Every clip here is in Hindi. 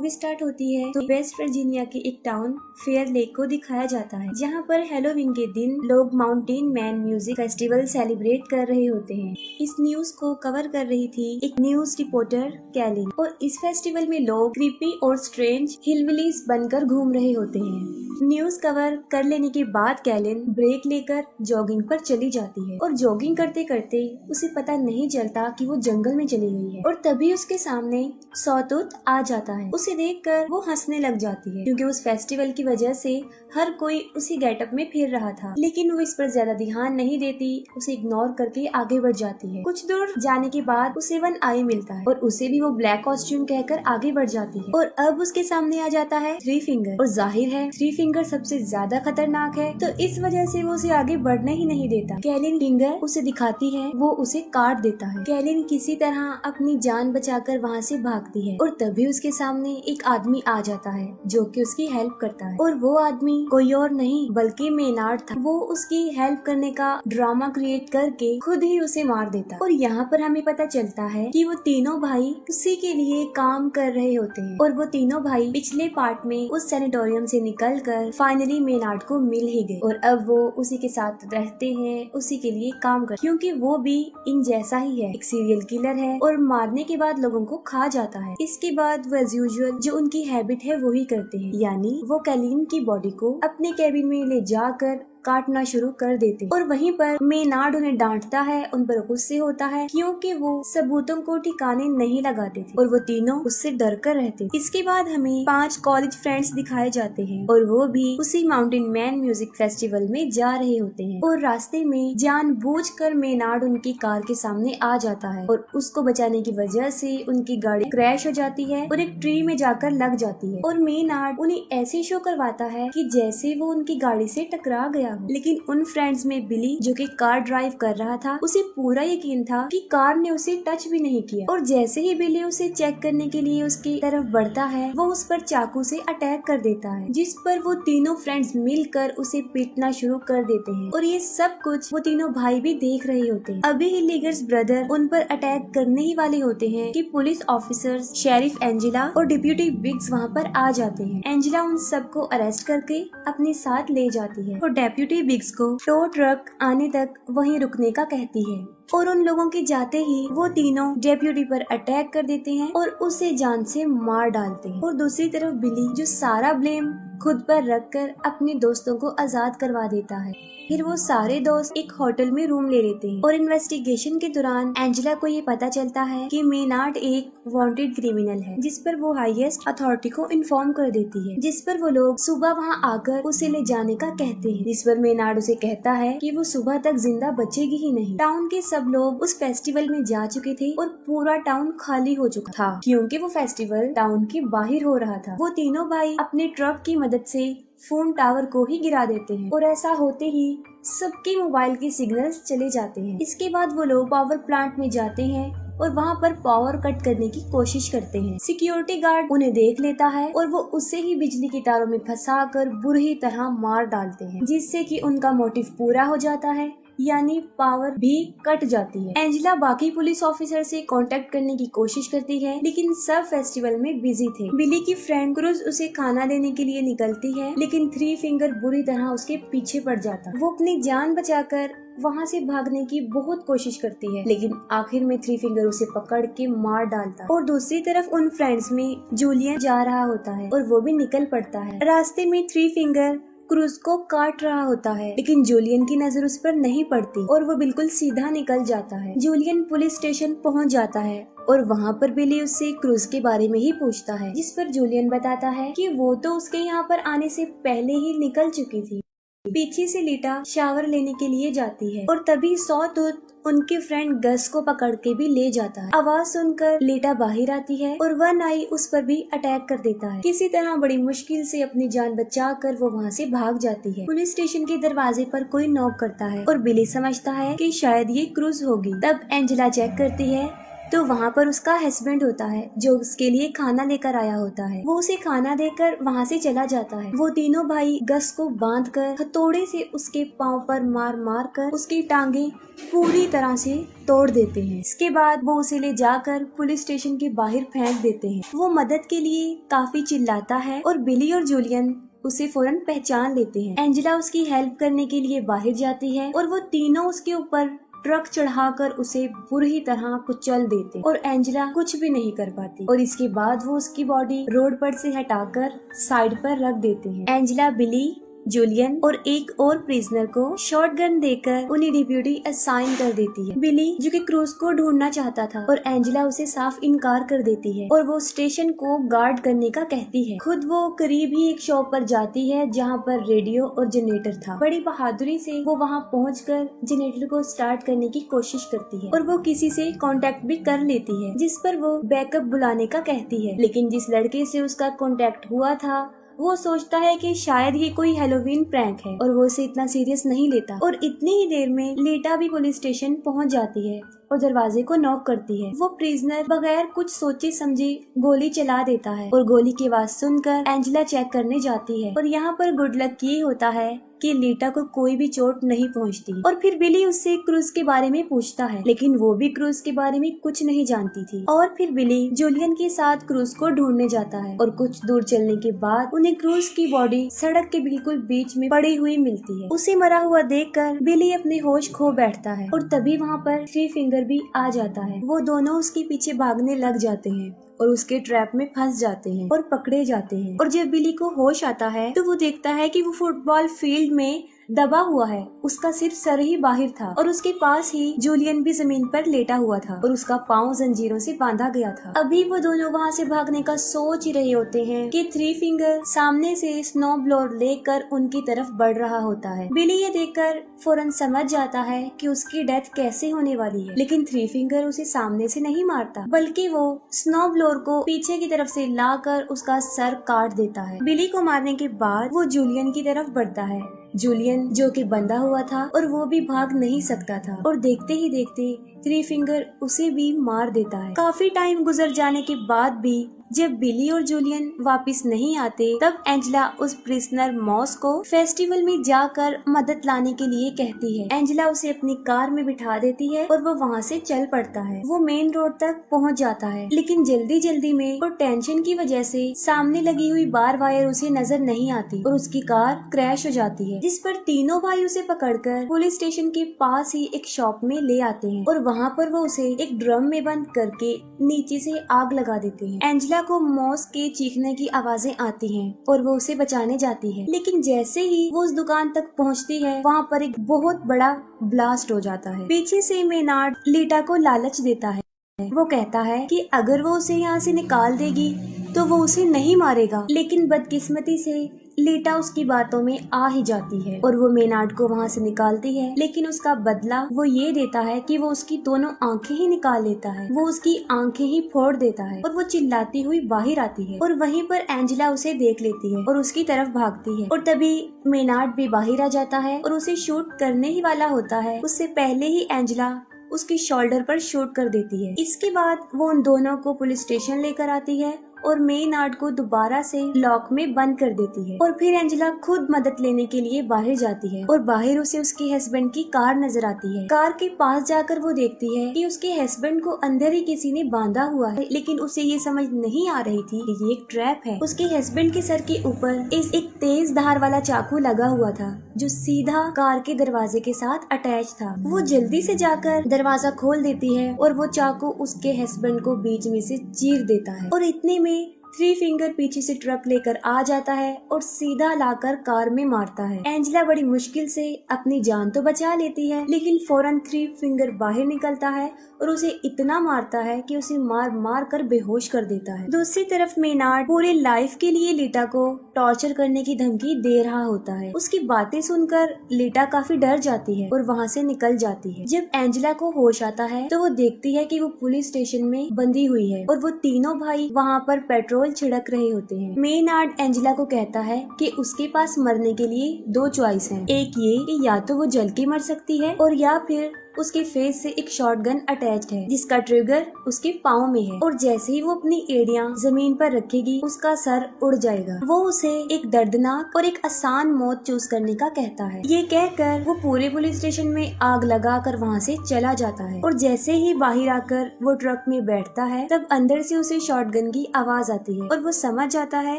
मूवी स्टार्ट होती है तो वेस्ट वर्जीनिया के एक टाउन फेयर लेक को दिखाया जाता है, जहाँ पर हेलोवीन के दिन लोग mountain man music festival celebrate कर रहे होते हैं। इस न्यूज को कवर कर रही थी एक न्यूज रिपोर्टर कैलिन, और इस फेस्टिवल में लोग क्रीपी और स्ट्रेंज हिलबिलीज बनकर घूम रहे होते हैं। न्यूज कवर कर लेने के बाद कैलिन ब्रेक लेकर जॉगिंग पर चली जाती है, और जॉगिंग करते करते उसे पता नहीं चलता कि वो जंगल में चली गई है। और तभी उसके सामने सॉटूथ आ जाता है। उसे देखकर वो हंसने लग जाती है, क्योंकि उस फेस्टिवल की वजह से हर कोई उसी गेटअप में फिर रहा था। लेकिन वो इस पर ज्यादा ध्यान नहीं देती, उसे इग्नोर करके आगे बढ़ जाती है। कुछ दूर जाने के बाद उसे वन आई मिलता है, और उसे भी वो ब्लैक कॉस्ट्यूम कहकर आगे बढ़ जाती है। और अब उसके सामने आ जाता है थ्री फिंगर, और जाहिर है थ्री फिंगर सबसे ज्यादा खतरनाक है, तो इस वजह से वो उसे आगे बढ़ने ही नहीं देता। कैलिन फिंगर उसे दिखाती है, वो उसे काट देता है। कैलिन किसी तरह अपनी जान बचाकर वहाँ से भागती है, और तभी उसके सामने एक आदमी आ जाता है जो कि उसकी हेल्प करता है। और वो आदमी कोई और नहीं बल्कि मेनार्ड था। वो उसकी हेल्प करने का ड्रामा क्रिएट करके खुद ही उसे मार देता। और यहाँ पर हमें पता चलता है कि वो तीनों भाई उसी के लिए काम कर रहे होते हैं, और वो तीनों भाई पिछले पार्ट में उस सैनिटोरियम से निकलकर फाइनली मेनार्ड को मिल ही गए, और अब वो उसी के साथ रहते हैं, उसी के लिए काम कर, क्योंकि वो भी इन जैसा ही है, एक सीरियल किलर है और मारने के बाद लोगों को खा जाता है। इसके बाद वो एज यूजुअल जो उनकी हैबिट है वो ही करते हैं, यानी वो कैलिन की बॉडी को अपने कैबिन में ले जाकर काटना शुरू कर देते। और वहीं पर मेनार्ड उन्हें डांटता है, उन पर गुस्से होता है, क्योंकि वो सबूतों को ठिकाने नहीं लगाते थे, और वो तीनों उससे डर कर रहते। इसके बाद हमें 5 कॉलेज फ्रेंड्स दिखाए जाते हैं, और वो भी उसी माउंटेन मैन म्यूजिक फेस्टिवल में जा रहे होते हैं। और रास्ते में जानबूझकर मेनार्ड उनकी कार के सामने आ जाता है, और उसको बचाने की वजह से उनकी गाड़ी क्रैश हो जाती है और एक ट्री में जाकर लग जाती है। और मेनार्ड उन्हें ऐसे शो करवाता है कि जैसे वो उनकी गाड़ी से टकरा गया। लेकिन उन फ्रेंड्स में बिली, जो कि कार ड्राइव कर रहा था, उसे पूरा यकीन था कि कार ने उसे टच भी नहीं किया। और जैसे ही बिली उसे चेक करने के लिए उसकी तरफ बढ़ता है, वो उस पर चाकू से अटैक कर देता है, जिस पर वो तीनों फ्रेंड्स मिलकर उसे पीटना शुरू कर देते हैं। और ये सब कुछ वो तीनों भाई भी देख रहे होते हैं। अभी ही लीगर्स ब्रदर उन पर अटैक करने ही वाले होते हैं कि पुलिस ऑफिसर्स, शेरिफ एंजेला और डिप्यूटी बिग्स वहाँ पर आ जाते हैं। एंजेला उन सबको अरेस्ट करके अपने साथ ले जाती है, और डेप्यूटी बिग्स को टो ट्रक आने तक वहीं रुकने का कहती है। और उन लोगों के जाते ही वो तीनों डेप्यूटी पर अटैक कर देते हैं और उसे जान से मार डालते हैं। और दूसरी तरफ बिली, जो सारा ब्लेम खुद पर रखकर अपने दोस्तों को आजाद करवा देता है। फिर वो सारे दोस्त एक होटल में रूम ले लेते हैं, और इन्वेस्टिगेशन के दौरान एंजेला को ये पता चलता है कि मेनार्ड एक वांटेड क्रिमिनल है, जिस पर वो हाईएस्ट अथॉरिटी को इन्फॉर्म कर देती है, जिस पर वो लोग सुबह वहाँ आकर उसे ले जाने का कहते हैं। जिस पर मेनार्ड उसे कहता है कि वो सुबह तक जिंदा बचेगी ही नहीं। टाउन के सब लोग उस फेस्टिवल में जा चुके थे, और पूरा टाउन खाली हो चुका था, क्योंकि वो फेस्टिवल टाउन के बाहर हो रहा था। वो तीनों भाई अपने ट्रक की मदद से फोन टावर को ही गिरा देते हैं, और ऐसा होते ही सबके मोबाइल के सिग्नल्स चले जाते हैं। इसके बाद वो लोग पावर प्लांट में जाते हैं और वहाँ पर पावर कट करने की कोशिश करते हैं। सिक्योरिटी गार्ड उन्हें देख लेता है, और वो उसे ही बिजली की तारों में फंसाकर बुरी तरह मार डालते हैं, जिससे कि उनका मोटिव पूरा हो जाता है, यानी पावर भी कट जाती है। एंजेला बाकी पुलिस ऑफिसर से कांटेक्ट करने की कोशिश करती है, लेकिन सब फेस्टिवल में बिजी थे। बिली की फ्रेंड क्रूज उसे खाना देने के लिए निकलती है, लेकिन थ्री फिंगर बुरी तरह उसके पीछे पड़ जाता है। वो अपनी जान बचाकर वहाँ से भागने की बहुत कोशिश करती है, लेकिन आखिर में थ्री फिंगर उसे पकड़ के मार डालता है। और दूसरी तरफ उन फ्रेंड्स में जूलियन जा रहा होता है, और वो भी निकल पड़ता है। रास्ते में थ्री फिंगर क्रूज को काट रहा होता है, लेकिन जूलियन की नजर उस पर नहीं पड़ती, और वो बिल्कुल सीधा निकल जाता है। जूलियन पुलिस स्टेशन पहुंच जाता है, और वहाँ पर बिली उससे क्रूज के बारे में ही पूछता है, जिस पर जूलियन बताता है कि वो तो उसके यहाँ पर आने से पहले ही निकल चुकी थी। पीछे से लीटा शावर लेने के लिए जाती है, और तभी सॉटूथ उनके फ्रेंड गस को पकड़ के भी ले जाता है। आवाज सुनकर लीटा बाहर आती है, और वन आई उस पर भी अटैक कर देता है। किसी तरह बड़ी मुश्किल से अपनी जान बचाकर वो वहाँ से भाग जाती है। पुलिस स्टेशन के दरवाजे पर कोई नॉक करता है, और बिली समझता है कि शायद ये क्रूज होगी। तब एंजेला चेक करती है तो वहाँ पर उसका हस्बैंड होता है जो उसके लिए खाना लेकर आया होता है। वो उसे खाना देकर वहाँ से चला जाता है। वो तीनों भाई गस को बांधकर हथौड़े से उसके पाँव पर मार मार कर उसकी टांगे पूरी तरह से तोड़ देते हैं। इसके बाद वो उसे ले जाकर पुलिस स्टेशन के बाहर फेंक देते हैं। वो मदद के लिए काफी चिल्लाता है और बिली और जूलियन उसे फौरन पहचान लेते हैं। एंजेला उसकी हेल्प करने के लिए बाहर जाती है और वो तीनों उसके ऊपर ट्रक चढ़ाकर उसे बुरी तरह कुचल देते और एंजेला कुछ भी नहीं कर पाती और इसके बाद वो उसकी बॉडी रोड पर से हटाकर साइड पर रख देते हैं। एंजेला बिली, जूलियन और एक और प्रिजनर को शॉटगन देकर उन्हें डिप्यूटी असाइन कर देती है। बिली जो कि क्रूज को ढूंढना चाहता था और एंजेला उसे साफ इनकार कर देती है और वो स्टेशन को गार्ड करने का कहती है। खुद वो करीब ही एक शॉप पर जाती है जहाँ पर रेडियो और जनरेटर था। बड़ी बहादुरी से वो वहाँ पहुँचकर जनरेटर को स्टार्ट करने की कोशिश करती है और वो किसी से कांटेक्ट भी कर लेती है जिस पर वो बैकअप बुलाने का कहती है। लेकिन जिस लड़के से उसका कांटेक्ट हुआ था वो सोचता है कि शायद ये कोई हेलोवीन प्रैंक है और वो इसे इतना सीरियस नहीं लेता और इतनी ही देर में लीटा भी पुलिस स्टेशन पहुंच जाती है और दरवाजे को नॉक करती है। वो प्रिजनर बगैर कुछ सोचे समझे गोली चला देता है और गोली की आवाज सुनकर एंजेला चेक करने जाती है और यहाँ पर गुड लक ये होता है कि लीटा को कोई भी चोट नहीं पहुंचती और फिर बिली उससे क्रूज के बारे में पूछता है लेकिन वो भी क्रूज के बारे में कुछ नहीं जानती थी। और फिर बिली जूलियन के साथ क्रूज को ढूंढने जाता है और कुछ दूर चलने के बाद उन्हें क्रूज की बॉडी सड़क के बिल्कुल बीच में पड़ी हुई मिलती है। उसे मरा हुआ देखकर बिली अपने होश खो बैठता है और तभी वहाँ पर थ्री फिंगर भी आ जाता है। वो दोनों उसके पीछे भागने लग जाते हैं और उसके ट्रैप में फंस जाते हैं और पकड़े जाते हैं। और जब बिली को होश आता है तो वो देखता है कि वो फुटबॉल फील्ड में दबा हुआ है, उसका सिर्फ सर ही बाहर था और उसके पास ही जूलियन भी जमीन पर लेटा हुआ था और उसका पाँव जंजीरों से बांधा गया था। अभी वो दोनों वहाँ से भागने का सोच ही रहे होते हैं कि थ्री फिंगर सामने से स्नो ब्लोअर लेकर उनकी तरफ बढ़ रहा होता है। बिली ये देखकर फौरन समझ जाता है कि उसकी डेथ कैसे होने वाली है, लेकिन थ्री फिंगर उसे सामने से नहीं मारता बल्कि वो स्नो ब्लोअर को पीछे की तरफ से लाकर उसका सर काट देता है। बिली को मारने के बाद वो जूलियन की तरफ बढ़ता है। जूलियन जो कि बंधा हुआ था और वो भी भाग नहीं सकता था और देखते ही देखते थ्री फिंगर उसे भी मार देता है। काफी टाइम गुजर जाने के बाद भी जब बिली और जूलियन वापस नहीं आते तब एंजेला उस प्रिजनर मॉस को फेस्टिवल में जाकर मदद लाने के लिए कहती है। एंजेला उसे अपनी कार में बिठा देती है और वो वहाँ से चल पड़ता है। वो मेन रोड तक पहुँच जाता है लेकिन जल्दी जल्दी में और टेंशन की वजह से सामने लगी हुई बार वायर उसे नजर नहीं आती और उसकी कार क्रैश हो जाती है, जिस पर तीनों भाई उसे पकड़कर पुलिस स्टेशन के पास ही एक शॉप में ले आते हैं और वहाँ पर वो उसे एक ड्रम में बंद करके नीचे से आग लगा देते हैं। एंजेला को मॉस के चीखने की आवाजें आती हैं और वो उसे बचाने जाती है, लेकिन जैसे ही वो उस दुकान तक पहुंचती है वहाँ पर एक बहुत बड़ा ब्लास्ट हो जाता है। पीछे से मेनार्ड लीटा को लालच देता है। वो कहता है कि अगर वो उसे यहाँ से निकाल देगी तो वो उसे नहीं मारेगा, लेकिन बदकिस्मती से लीटा उसकी बातों में आ ही जाती है और वो मेनार्ड को वहाँ से निकालती है, लेकिन उसका बदला वो ये देता है कि वो उसकी दोनों आंखें ही निकाल लेता है। वो उसकी आंखें ही फोड़ देता है और वो चिल्लाती हुई बाहर आती है और वहीं पर एंजेला उसे देख लेती है और उसकी तरफ भागती है और तभी मेनार्ड भी बाहर आ जाता है और उसे शूट करने ही वाला होता है। उससे पहले ही एंजेला उसकी शोल्डर पर शूट कर देती है। इसके बाद वो उन दोनों को पुलिस स्टेशन लेकर आती है और मेनार्ड को दोबारा से लॉक में बंद कर देती है और फिर एंजेला खुद मदद लेने के लिए बाहर जाती है और बाहर उसे उसके हस्बैंड की कार नजर आती है। कार के पास जाकर वो देखती है कि उसके हस्बैंड को अंदर ही किसी ने बांधा हुआ है, लेकिन उसे ये समझ नहीं आ रही थी कि ये एक ट्रैप है। उसके हस्बैंड के सर के ऊपर एक तेज धार वाला चाकू लगा हुआ था जो सीधा कार के दरवाजे के साथ अटैच था। वो जल्दी से जाकर दरवाजा खोल देती है और वो चाकू उसके हस्बैंड को बीच में से चीर देता है और इतने में थ्री फिंगर पीछे से ट्रक लेकर आ जाता है और सीधा लाकर कार में मारता है। एंजेला बड़ी मुश्किल से अपनी जान तो बचा लेती है, लेकिन फौरन थ्री फिंगर बाहर निकलता है और उसे इतना मारता है कि उसे मार मार कर बेहोश कर देता है। दूसरी तरफ मेनार्ड पूरे लाइफ के लिए लीटा को टॉर्चर करने की धमकी दे रहा होता है। उसकी बातें सुनकर लीटा काफी डर जाती है और वहाँ से निकल जाती है। जब एंजेला को होश आता है तो वो देखती है कि वो पुलिस स्टेशन में बंधी हुई है और वो तीनों भाई वहाँ पर पेट्रोल छिड़क रहे होते हैं। मेनार्ड एंजेला को कहता है कि उसके पास मरने के लिए दो चॉइस हैं। एक ये कि या तो वो जल के मर सकती है और या फिर उसके फेस से एक शॉटगन अटैच्ड है जिसका ट्रिगर उसके पाँव में है, और जैसे ही वो अपनी एड़ियां जमीन पर रखेगी उसका सर उड़ जाएगा। वो उसे एक दर्दनाक और एक आसान मौत चूज करने का कहता है। ये कहकर वो पूरे पुलिस स्टेशन में आग लगाकर वहाँ से चला जाता है, और जैसे ही बाहर आकर वो ट्रक में बैठता है तब अंदर से उसे शॉटगन की आवाज आती है और वो समझ जाता है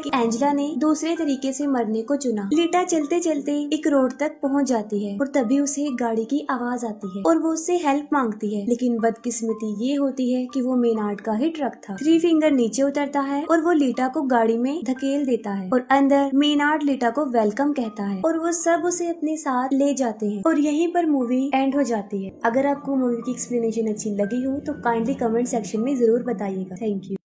कि एंजेला ने दूसरे तरीके से मरने को चुना। लीटा चलते चलते एक रोड तक पहुंच जाती है और तभी उसे एक गाड़ी की आवाज आती है और वो उससे हेल्प मांगती है, लेकिन बदकिस्मती ये होती है कि वो मेनार्ड का ही ट्रक था। थ्री फिंगर नीचे उतरता है और वो लीटा को गाड़ी में धकेल देता है और अंदर मेनार्ड लीटा को वेलकम कहता है और वो सब उसे अपने साथ ले जाते हैं और यहीं पर मूवी एंड हो जाती है। अगर आपको मूवी की एक्सप्लेनेशन अच्छी लगी हो तो काइंडली कमेंट सेक्शन में जरूर बताइएगा। Thank you.